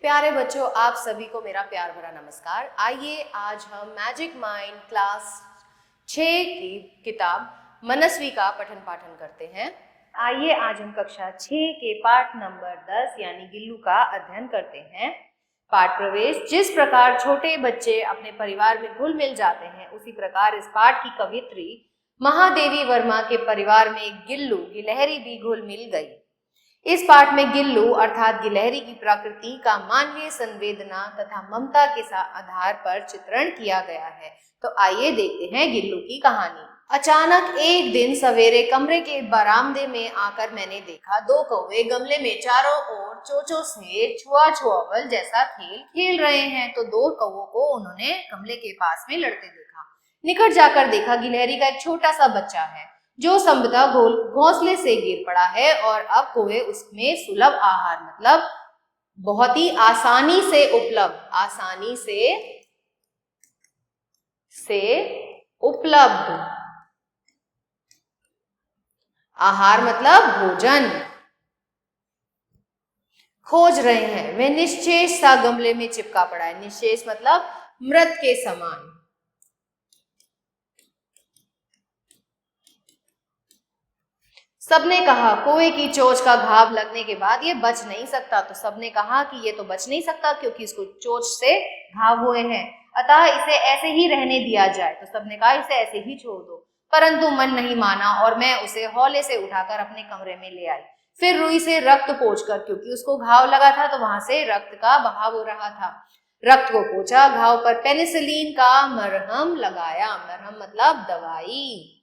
प्यारे बच्चों, आप सभी को मेरा प्यार भरा नमस्कार। आइए आज हम मैजिक माइंड क्लास 6 की किताब मनस्वी का पठन पाठन करते हैं। आइए आज हम कक्षा 6 के पाठ नंबर 10 यानी गिल्लू का अध्ययन करते हैं। पाठ प्रवेश। जिस प्रकार छोटे बच्चे अपने परिवार में घुल मिल जाते हैं, उसी प्रकार इस पाठ की कवियत्री महादेवी वर्मा के परिवार में गिल्लू गिलहरी भी घुल मिल गई। इस पाठ में गिल्लू अर्थात गिलहरी की प्रकृति का मानवीय संवेदना तथा ममता के आधार पर चित्रण किया गया है। तो आइए देखते हैं गिल्लू की कहानी। अचानक एक दिन सवेरे कमरे के बरामदे में आकर मैंने देखा दो कौवे गमले में चारों ओर चोंचों से छुआ छुआवल जैसा खेल खेल रहे हैं। तो दो कौवों को उन्होंने गमले के पास में लड़ते देखा। निकट जाकर देखा गिलहरी का एक छोटा सा बच्चा है जो संभवतः घोंसले से गिर पड़ा है और अब कौवे उसमें सुलभ आहार मतलब बहुत ही आसानी से उपलब्ध आहार मतलब भोजन खोज रहे हैं। वे निश्चेष सा गमले में चिपका पड़ा है। निश्चेष मतलब मृत के समान। सबने कहा कौवे की चोंच का घाव लगने के बाद ये बच नहीं सकता। तो सबने कहा कि ये तो बच नहीं सकता क्योंकि इसको चोंच से घाव हुए हैं, अतः इसे ऐसे ही रहने दिया जाए। तो सबने कहा इसे ऐसे ही छोड़ दो, परंतु मन नहीं माना और मैं उसे हौले से उठाकर अपने कमरे में ले आई। फिर रुई से रक्त पोंछकर, क्योंकि उसको घाव लगा था तो वहां से रक्त का बहाव हो रहा था, रक्त को पोंछा। घाव पर पेनिसिलिन का मरहम लगाया। मरहम मतलब दवाई।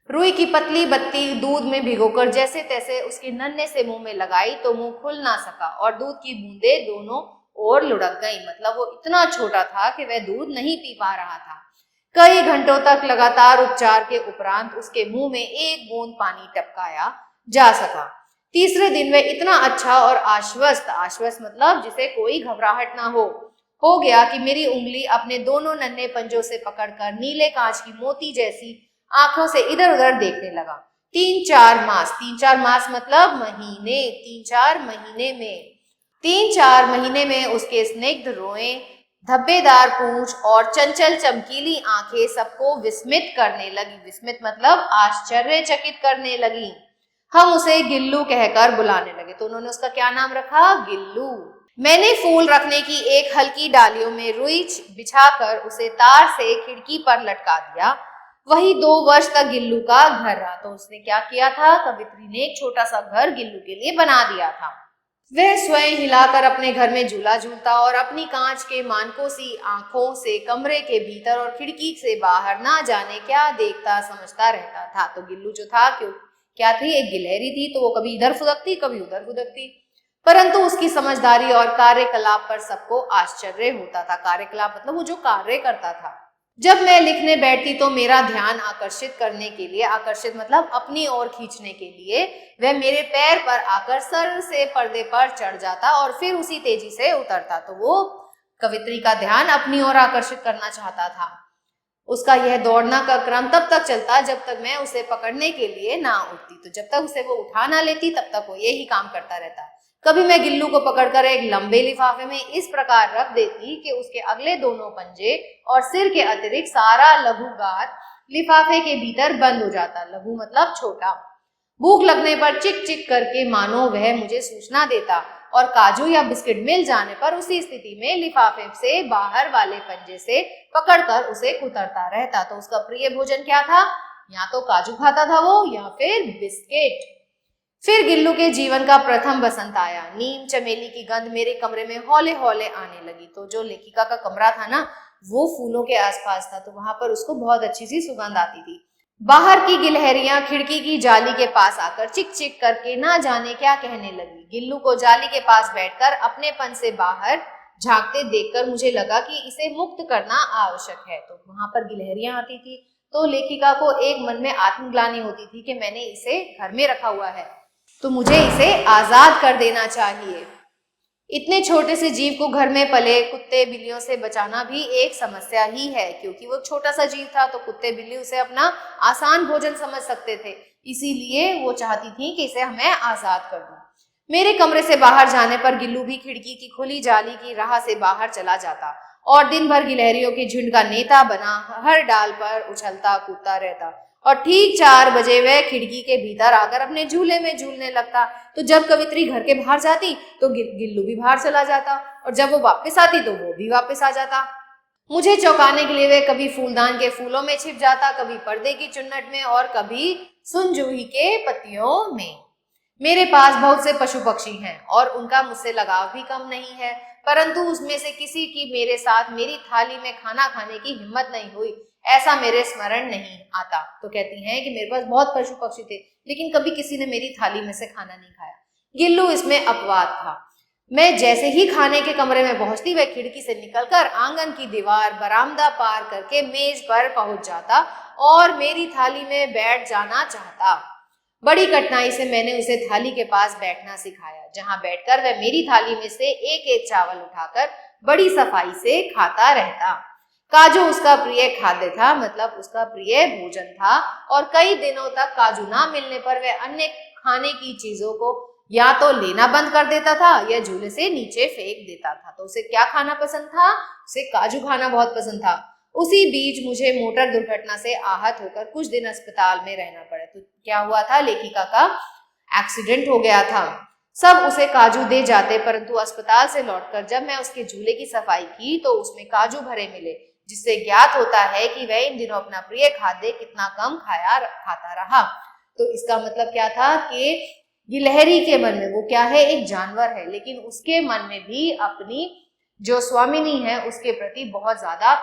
रुई की पतली बत्ती दूध में भिगोकर जैसे तैसे उसके नन्हे से मुंह में लगाई तो मुंह खुल ना सका और दूध की बूंदें दोनों ओर लुढ़क गई। मतलब वो इतना छोटा था कि वह दूध नहीं पी पा रहा था। कई घंटों तक लगातार उपचार के उपरांत उसके मुंह में एक बूंद पानी टपकाया जा सका। तीसरे दिन वह इतना अच्छा और आश्वस्त मतलब जिसे कोई घबराहट ना हो गया कि मेरी उंगली अपने दोनों नन्हे पंजों से पकड़कर नीले कांच की मोती जैसी आंखों से इधर उधर देखने लगा। 3-4 मास मतलब महीने। 3-4 महीने में उसके स्निग्ध रोएं, धब्बेदार पूंछ और चंचल चमकीली आंखें सबको विस्मित करने लगी। विस्मित मतलब आश्चर्यचकित करने लगी। हम उसे गिल्लू कहकर बुलाने लगे। तो उन्होंने उसका क्या नाम रखा? गिल्लू। मैंने फूल रखने की एक हल्की डालियों में रुई बिछाकर उसे तार से खिड़की पर लटका दिया। वही 2 वर्ष तक गिल्लू का घर रहा। तो उसने क्या किया था? कवित्री ने एक छोटा सा घर गिल्लू के लिए बना दिया था। वह स्वयं हिलाकर अपने घर में झूला झूलता और अपनी कांच के मानकों सी आंखों से कमरे के भीतर और खिड़की से बाहर ना जाने क्या देखता समझता रहता था। तो गिल्लू जो था क्या थी? एक गिलहरी थी। तो वो कभी इधर फुदकती कभी उधर फुदकती, परंतु उसकी समझदारी और कार्यकलाप पर सबको आश्चर्य होता था। कार्यकलाप मतलब वो जो कार्य करता था। जब मैं लिखने बैठती तो मेरा ध्यान आकर्षित मतलब अपनी ओर खींचने के लिए वह मेरे पैर पर आकर सर से पर्दे पर चढ़ जाता और फिर उसी तेजी से उतरता। तो वो कवित्री का ध्यान अपनी ओर आकर्षित करना चाहता था। उसका यह दौड़ना का क्रम तब तक चलता जब तक मैं उसे पकड़ने के लिए ना उठती। तो जब तक उसे वो उठा ना लेती तब तक वो यही काम करता रहता। कभी मैं गिल्लू को पकड़कर एक लंबे लिफाफे में इस प्रकार रख देती कि उसके अगले दोनों पंजे और सिर के अतिरिक्त सारा लघुगात लिफाफे के भीतर बंद हो जाता। लघु मतलब छोटा। भूख लगने पर चिक चिक करके मानो वह मुझे सूचना देता और काजू या बिस्किट मिल जाने पर उसी स्थिति में लिफाफे से बाहर वाले पंजे से पकड़कर उसे कुतरता रहता। तो उसका प्रिय भोजन क्या था? या तो काजू खाता था वो या फिर बिस्किट। फिर गिल्लू के जीवन का प्रथम बसंत आया। नीम चमेली की गंध मेरे कमरे में हौले हौले आने लगी। तो जो लेखिका का कमरा था ना, वो फूलों के आसपास था, तो वहां पर उसको बहुत अच्छी सी सुगंध आती थी। बाहर की गिलहरियां खिड़की की जाली के पास आकर चिक चिक करके ना जाने क्या कहने लगी। गिल्लू को जाली के पास बैठकर अपनेपन से बाहर झांकते देखकर मुझे लगा कि इसे मुक्त करना आवश्यक है। तो वहां पर गिलहरियां आती थी तो लेखिका को एक मन में आत्मग्लानि होती थी कि मैंने इसे घर में रखा हुआ है तो मुझे इसे आजाद कर देना चाहिए। इतने छोटे से जीव को घर में पले कुत्ते बिल्लियों से बचाना भी एक समस्या ही है, क्योंकि वो छोटा सा जीव था तो कुत्ते बिल्ली उसे अपना आसान भोजन समझ सकते थे। इसीलिए वो चाहती थी कि इसे हमें आजाद कर दूं। मेरे कमरे से बाहर जाने पर गिल्लू भी खिड़की की खुली जाली की राह से बाहर चला जाता और दिन भर गिलहरियों के झुंड का नेता बना हर डाल पर उछलता कूदता रहता। और ठीक 4 बजे वह खिड़की के भीतर आकर अपने झूले में झूलने लगता। तो जब कवित्री घर के बाहर जाती तो गिल्लू भी बाहर चला जाता, और जब वो वापस आती तो वो भी वापस आ जाता। मुझे चौंकाने के लिए वह कभी फूलदान के फूलों में छिप जाता, कभी पर्दे की चुन्नट में, और कभी सुनजूही के पत्तियों में। मेरे पास बहुत से पशु पक्षी हैं और उनका मुझसे लगाव भी कम नहीं है, परंतु उसमें से किसी की मेरे साथ मेरी थाली में खाना खाने की हिम्मत नहीं हुई, ऐसा मेरे स्मरण नहीं आता। तो कहती हैं कि मेरे पास बहुत पशु पक्षी थे, लेकिन कभी किसी ने मेरी थाली में से खाना नहीं खाया। गिल्लू इसमें अपवाद था। मैं जैसे ही खाने के कमरे में पहुंचती, वह खिड़की से निकलकर आंगन की दीवार, बरामदा पार करके मेज पर पहुंच जाता और मेरी थाली में बैठ जाना चाहता। बड़ी कठिनाई से मैंने उसे थाली के पास बैठना सिखाया, जहां बैठकर वह मेरी थाली में से एक एक चावल उठाकर बड़ी सफाई से खाता रहता। काजू उसका प्रिय खाद्य था, मतलब उसका प्रिय भोजन था, और कई दिनों तक काजू ना मिलने पर वह अन्य खाने की चीजों को या तो लेना बंद कर देता था या झूले से नीचे फेंक देता था। तो उसे क्या खाना पसंद था? उसे काजू खाना बहुत पसंद था। उसी बीच मुझे मोटर दुर्घटना से आहत होकर कुछ दिन अस्पताल में रहना पड़ा। तो क्या हुआ था? लेखिका का एक्सीडेंट हो गया था। सब उसे काजू दे जाते, परंतु अस्पताल से लौटकर जब मैं उसके झूले की सफाई की तो उसमें काजू भरे मिले, जिससे ज्ञात होता है कि वह इन दिनों अपना प्रिय खाद्य कितना कम खाता रहा। तो इसका मतलब क्या था कि गिलहरी के मन में, वो क्या है? एक जानवर है, लेकिन उसके मन में भी अपनी जो स्वामिनी है उसके प्रति बहुत ज्यादा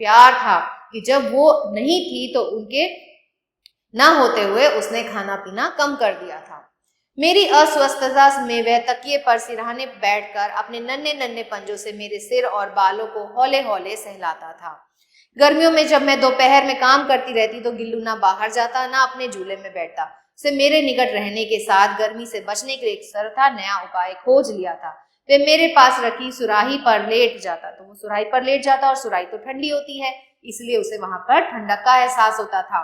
प्यार था, कि जब वो नहीं थी तो उनके ना होते हुए उसने खाना पीना कम कर दिया था। मेरी अस्वस्थता में वह तकिए पर सिरहाने बैठकर अपने नन्हे नन्हे पंजों से मेरे सिर और बालों को हौले हौले सहलाता था। गर्मियों में जब मैं दोपहर में काम करती रहती तो गिल्लू ना बाहर जाता ना अपने झूले में बैठता। उसे मेरे निकट रहने के साथ गर्मी से बचने के लिए एक सरथा नया उपाय खोज लिया था। वे मेरे पास रखी सुराही पर लेट जाता, तो वो सुराही पर लेट जाता, और सुराही तो ठंडी होती है, इसलिए उसे वहां पर ठंडक का एहसास होता था।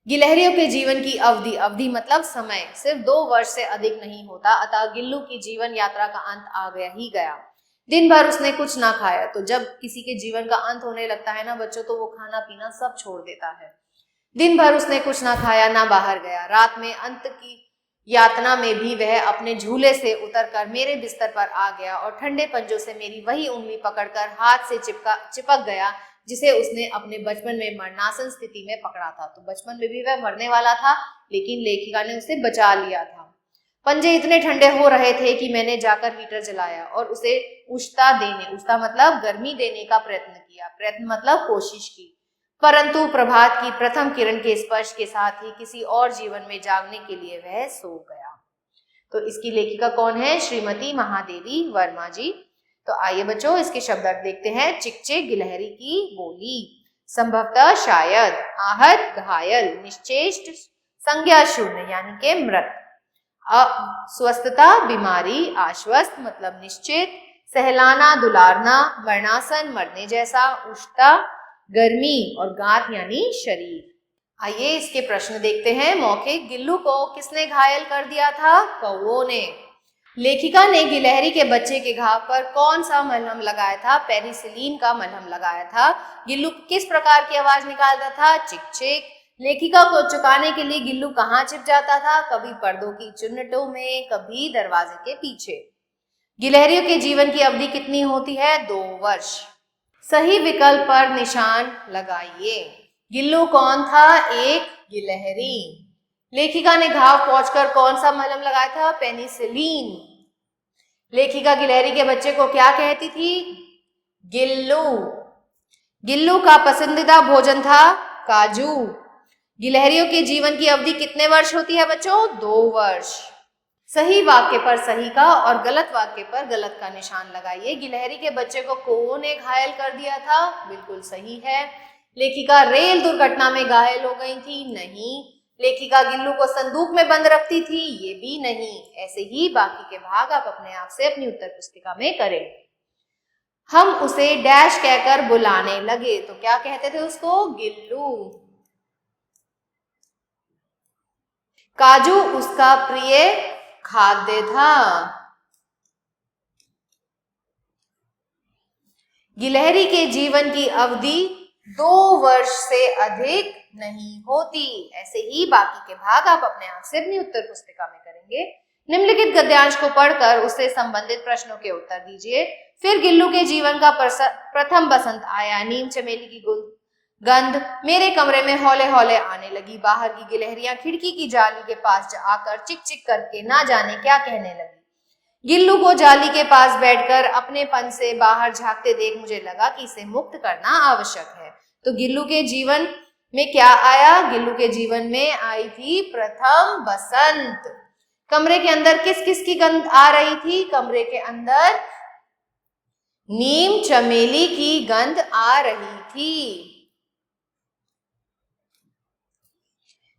गिलहरियों के जीवन की अवधि, अवधि मतलब समय, सिर्फ 2 वर्ष से अधिक नहीं होता, अतः गिल्लू की जीवन यात्रा का अंत आ गया ही गया। दिन भर उसने कुछ ना खाया। तो जब किसी के जीवन का अंत होने लगता है ना बच्चों, तो वो खाना पीना सब छोड़ देता है। दिन भर उसने कुछ ना खाया, ना बाहर गया। रात में अंत की यातना में भी वह अपने झूले से उतरकर मेरे बिस्तर पर आ गया और ठंडे पंजों से मेरी वही उंगली पकड़कर हाथ से चिपक गया जिसे उसने अपने बचपन में मरणासन स्थिति में पकड़ा था। तो बचपन में भी वह मरने वाला था, लेकिन लेखिका ने उसे बचा लिया था। पंजे इतने ठंडे हो रहे थे कि मैंने जाकर हीटर जलाया और उसे उष्णता मतलब गर्मी देने का प्रयत्न किया। प्रयत्न मतलब कोशिश की, परंतु प्रभात की प्रथम किरण के स्पर्श के साथ ही किसी और जीवन में जागने के लिए वह सो गया। तो इसकी लेखिका कौन है? श्रीमती महादेवी वर्मा जी। तो आइए बच्चों इसके शब्दार्थ देखते हैं। चिकचिक गिलहरी की बोली, संभवतः शायद, आहत घायल, निश्चेष्ट संज्ञा शून्य यानी के मृत, अस्वस्थता बीमारी, आश्वस्त मतलब निश्चित, सहलाना दुलारना, मरणासन मरने जैसा, उष्णता गर्मी, और गात यानी शरीर। आइए इसके प्रश्न देखते हैं। मौखिक, गिल्लू को किसने घायल कर दिया था? कौओं ने। लेखिका ने गिलहरी के बच्चे के घाव पर कौन सा मलहम लगाया था? पेनिसिलिन का मलहम लगाया था। गिल्लू किस प्रकार की आवाज निकालता था? चिक चिक। लेखिका को चुकाने के लिए गिल्लू कहाँ छिप जाता था? कभी पर्दों की चुन्नटों में, कभी दरवाजे के पीछे। गिलहरियों के जीवन की अवधि कितनी होती है? 2 वर्ष। सही विकल्प पर निशान लगाइए। गिल्लू कौन था? एक गिलहरी। लेखिका ने घाव पहुंचकर कौन सा मलहम लगाया था? पेनिसिलिन। लेखिका गिलहरी के बच्चे को क्या कहती थी? गिल्लू। गिल्लू का पसंदीदा भोजन था काजू। गिलहरियों के जीवन की अवधि कितने वर्ष होती है बच्चों? 2 वर्ष। सही वाक्य पर सही का और गलत वाक्य पर गलत का निशान लगाइए। गिलहरी के बच्चे को कौन ने घायल कर दिया था? बिल्कुल सही है। लेखिका रेल दुर्घटना में घायल हो गई थी? नहीं। लेखिका गिल्लू को संदूक में बंद रखती थी? ये भी नहीं। ऐसे ही बाकी के भाग आप अपने आप से अपनी उत्तर पुस्तिका में करें। हम उसे डैश कहकर बुलाने लगे, तो क्या कहते थे उसको? गिल्लू। काजू उसका प्रिय खाद्य था। गिलहरी के जीवन की अवधि 2 वर्ष से अधिक नहीं होती। ऐसे ही बाकी के भाग आप अपने आप से अपनी उत्तर पुस्तिका में करेंगे। निम्नलिखित गद्यांश को पढ़कर उससे संबंधित प्रश्नों के उत्तर दीजिए। फिर गिल्लू के जीवन का प्रथम बसंत आया, नीम चमेली की गंध मेरे कमरे में हौले हौले आने लगी, बाहर की गिलहरियां खिड़की की जाली के पास आकर चिक चिक करके ना जाने क्या कहने लगी। गिल्लू को जाली के पास बैठकर अपने पन से बाहर झांकते देख मुझे लगा कि इसे मुक्त करना आवश्यक है। तो गिल्लू के जीवन में क्या आया? गिल्लू के जीवन में आई थी प्रथम बसंत। कमरे के अंदर किस किस की गंध आ रही थी? कमरे के अंदर नीम चमेली की गंध आ रही थी।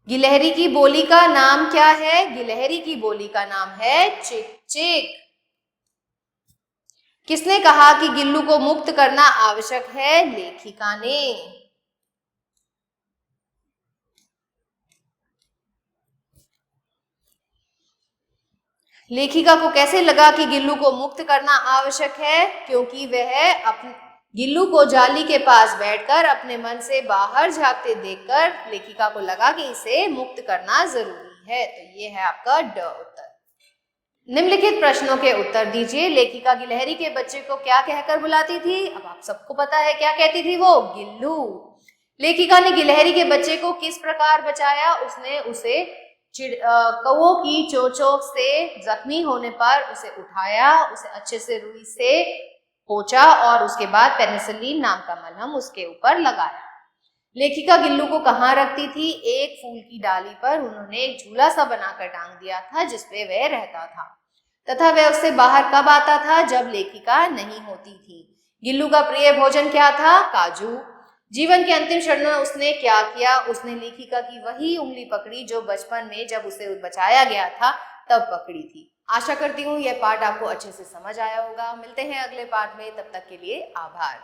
गिलहरी की बोली का नाम क्या है? गिलहरी की बोली का नाम है चिक चिक। किसने कहा कि गिल्लू को मुक्त करना आवश्यक है? लेखिका ने। लेखिका को कैसे लगा कि गिल्लू को मुक्त करना आवश्यक है? क्योंकि वह गिल्लू को जाली के पास बैठकर अपने मन से बाहर झांकते देखकर लेखिका को लगा कि इसे मुक्त करना जरूरी है। तो ये है आपका ड उत्तर। निम्नलिखित प्रश्नों के उत्तर दीजिए। लेखिका गिलहरी के बच्चे को क्या कहकर बुलाती थी? अब आप सबको पता है क्या कहती थी वो? गिल्लू। लेखिका ने गिलहरी के बच्चे को किस प्रकार बचाया? उसने उसे कौओं की चोंचों से जख्मी होने पर उसे उठाया, उसे अच्छे से रुई से पोंछा और उसके बाद पेनिसिलिन नाम का मलहम उसके ऊपर लगाया। लेखिका गिल्लू को कहाँ रखती थी? एक फूल की डाली पर उन्होंने एक झूला सा बनाकर टांग दिया था जिसपे वह रहता था तथा वह उससे बाहर कब आता था? जब लेखिका नहीं होती थी। गिल्लू का प्रिय भोजन क्या था? काजू। जीवन के अंतिम क्षण में उसने क्या किया? उसने लेखिका की वही उंगली पकड़ी जो बचपन में जब उसे बचाया गया था तब पकड़ी थी। आशा करती हूँ यह पाठ आपको अच्छे से समझ आया होगा। मिलते हैं अगले पाठ में, तब तक के लिए आभार।